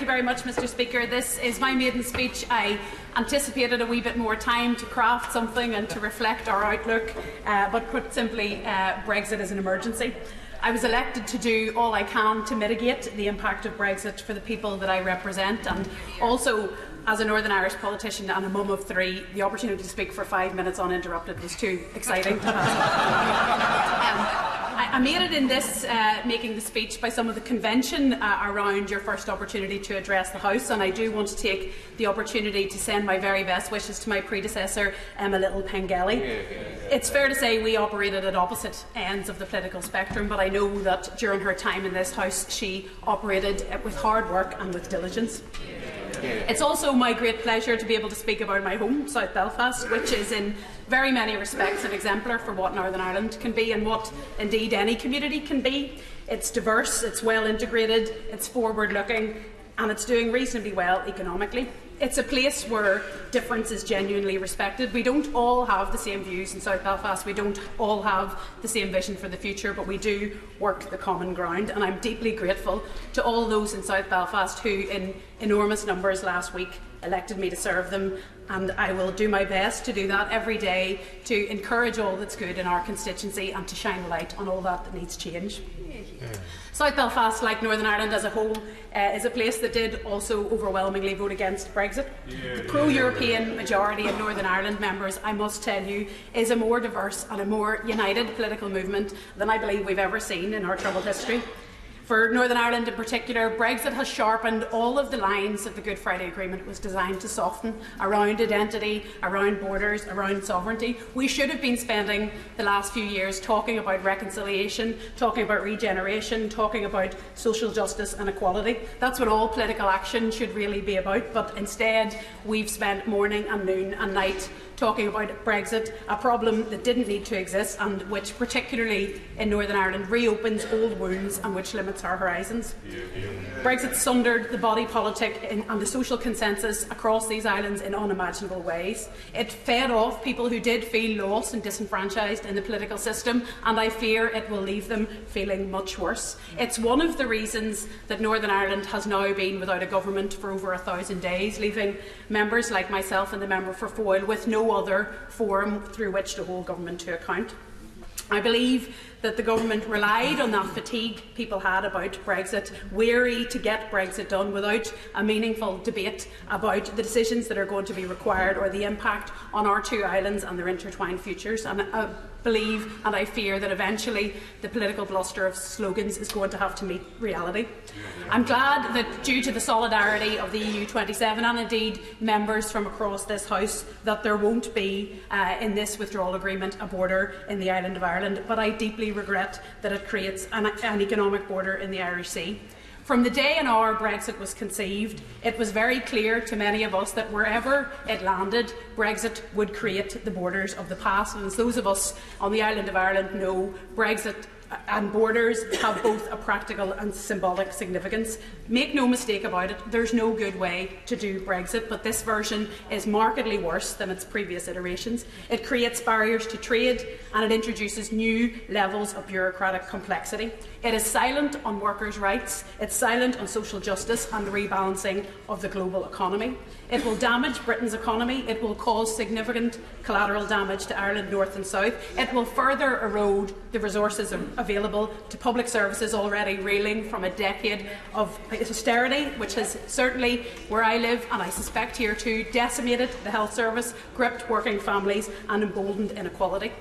Thank you very much, Mr. Speaker. This is my maiden speech. I anticipated a wee bit more time to craft something and to reflect our outlook, but put simply, Brexit is an emergency. I was elected to do all I can to mitigate the impact of Brexit for the people that I represent, and also, as a Northern Irish politician and a mum of three, the opportunity to speak for 5 minutes uninterrupted was too exciting to pass. I made it in this making the speech by some of the convention around your first opportunity to address the House, and I do want to take the opportunity to send my very best wishes to my predecessor, Emma Little Pengelly. It's fair to say we operated at opposite ends of the political spectrum, but I know that during her time in this House she operated with hard work and with diligence. It's also my great pleasure to be able to speak about my home, South Belfast, which is in very many respects an exemplar for what Northern Ireland can be and what indeed any community can be. It's diverse, it's well integrated, it's forward looking, and it's doing reasonably well economically. It's a place where difference is genuinely respected. We don't all have the same views in South Belfast, we don't all have the same vision for the future, but we do work the common ground, and I'm deeply grateful to all those in South Belfast who, in enormous numbers last week, elected me to serve them, and I will do my best to do that every day to encourage all that's good in our constituency and to shine a light on all that needs change. South Belfast, like Northern Ireland as a whole, is a place that did also overwhelmingly vote against Brexit. The pro-European majority of Northern Ireland members, I must tell you, is a more diverse and a more united political movement than I believe we've ever seen in our troubled history. For Northern Ireland in particular, Brexit has sharpened all of the lines that the Good Friday Agreement was designed to soften around identity, around borders, around sovereignty. We should have been spending the last few years talking about reconciliation, talking about regeneration, talking about social justice and equality. That's what all political action should really be about, but instead we've spent morning and noon and night talking about Brexit, a problem that didn't need to exist and which, particularly in Northern Ireland, reopens old wounds and which limits our horizons. Brexit sundered the body politic and the social consensus across these islands in unimaginable ways. It fed off people who did feel lost and disenfranchised in the political system, and I fear it will leave them feeling much worse. It's one of the reasons that Northern Ireland has now been without a government for over 1,000 days, leaving members like myself and the member for Foyle with no other forum through which to hold government to account. I believe that the government relied on that fatigue people had about Brexit, weary to get Brexit done without a meaningful debate about the decisions that are going to be required or the impact on our two islands and their intertwined futures. And I believe and I fear that eventually the political bluster of slogans is going to have to meet reality. I'm glad that, due to the solidarity of the EU 27 and indeed members from across this House, that there won't be in this withdrawal agreement a border in the island of Ireland, but I deeply regret that it creates an economic border in the Irish Sea. From the day and hour Brexit was conceived, it was very clear to many of us that wherever it landed, Brexit would create the borders of the past. And as those of us on the island of Ireland know, Brexit and borders have both a practical and symbolic significance. Make no mistake about it, there's no good way to do Brexit, but this version is markedly worse than its previous iterations. It creates barriers to trade and it introduces new levels of bureaucratic complexity. It is silent on workers' rights, it's silent on social justice and the rebalancing of the global economy. It will damage Britain's economy, it will cause significant collateral damage to Ireland North and South, it will further erode the resources available to public services already reeling from a decade of austerity, which has certainly, where I live, and I suspect here too, decimated the health service, gripped working families and emboldened inequality.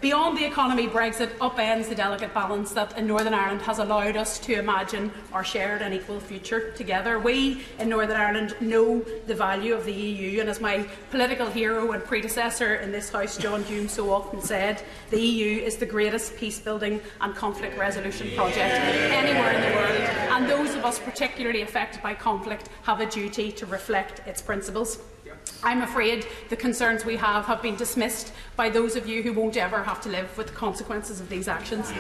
Beyond the economy, Brexit upends the delicate balance that in Northern Ireland has allowed us to imagine our shared and equal future together. We in Northern Ireland know the value of the EU, and as my political hero and predecessor in this House, John Hume, so often said, the EU is the greatest peace-building and conflict resolution project anywhere in the world, and those of us particularly affected by conflict have a duty to reflect its principles. I'm afraid the concerns we have been dismissed by those of you who won't ever have to live with the consequences of these actions.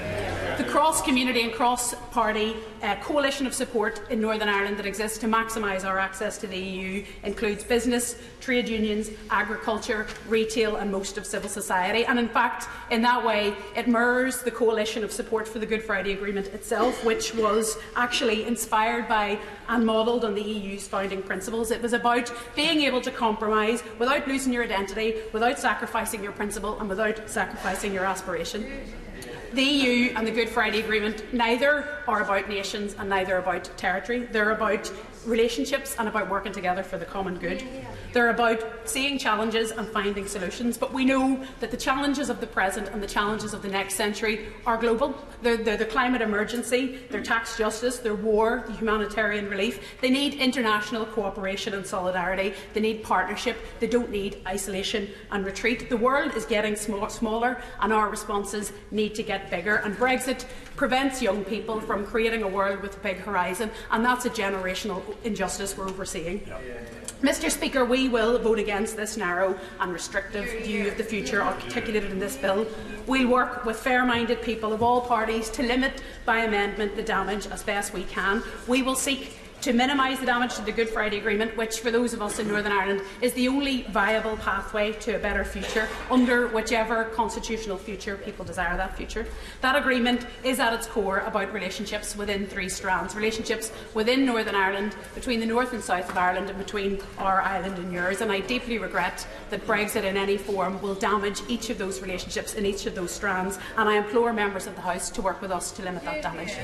The cross-community and cross-party coalition of support in Northern Ireland that exists to maximise our access to the EU includes business, trade unions, agriculture, retail and most of civil society. And in fact, in that way, it mirrors the coalition of support for the Good Friday Agreement itself, which was actually inspired by and modelled on the EU's founding principles. It was about being able to compromise without losing your identity, without sacrificing your principle and without sacrificing your aspiration. The EU and the Good Friday Agreement neither are about nations and neither about territory. They're about relationships and about working together for the common good. They're about seeing challenges and finding solutions, but we know that the challenges of the present and the challenges of the next century are global. They're the climate emergency, they're tax justice, they're war, the humanitarian relief. They need international cooperation and solidarity. They need partnership. They don't need isolation and retreat. The world is getting smaller and our responses need to get bigger, and Brexit prevents young people from creating a world with a big horizon, and that's a generational injustice we're overseeing. Mr Speaker, we will vote against this narrow and restrictive view of the future articulated in this bill. We'll work with fair-minded people of all parties to limit by amendment the damage as best we can. We will seek to minimise the damage to the Good Friday Agreement, which for those of us in Northern Ireland is the only viable pathway to a better future under whichever constitutional future people desire that future. That agreement is at its core about relationships within three strands: relationships within Northern Ireland, between the north and south of Ireland and between our island and yours, and I deeply regret that Brexit in any form will damage each of those relationships in each of those strands, and I implore members of the House to work with us to limit that damage.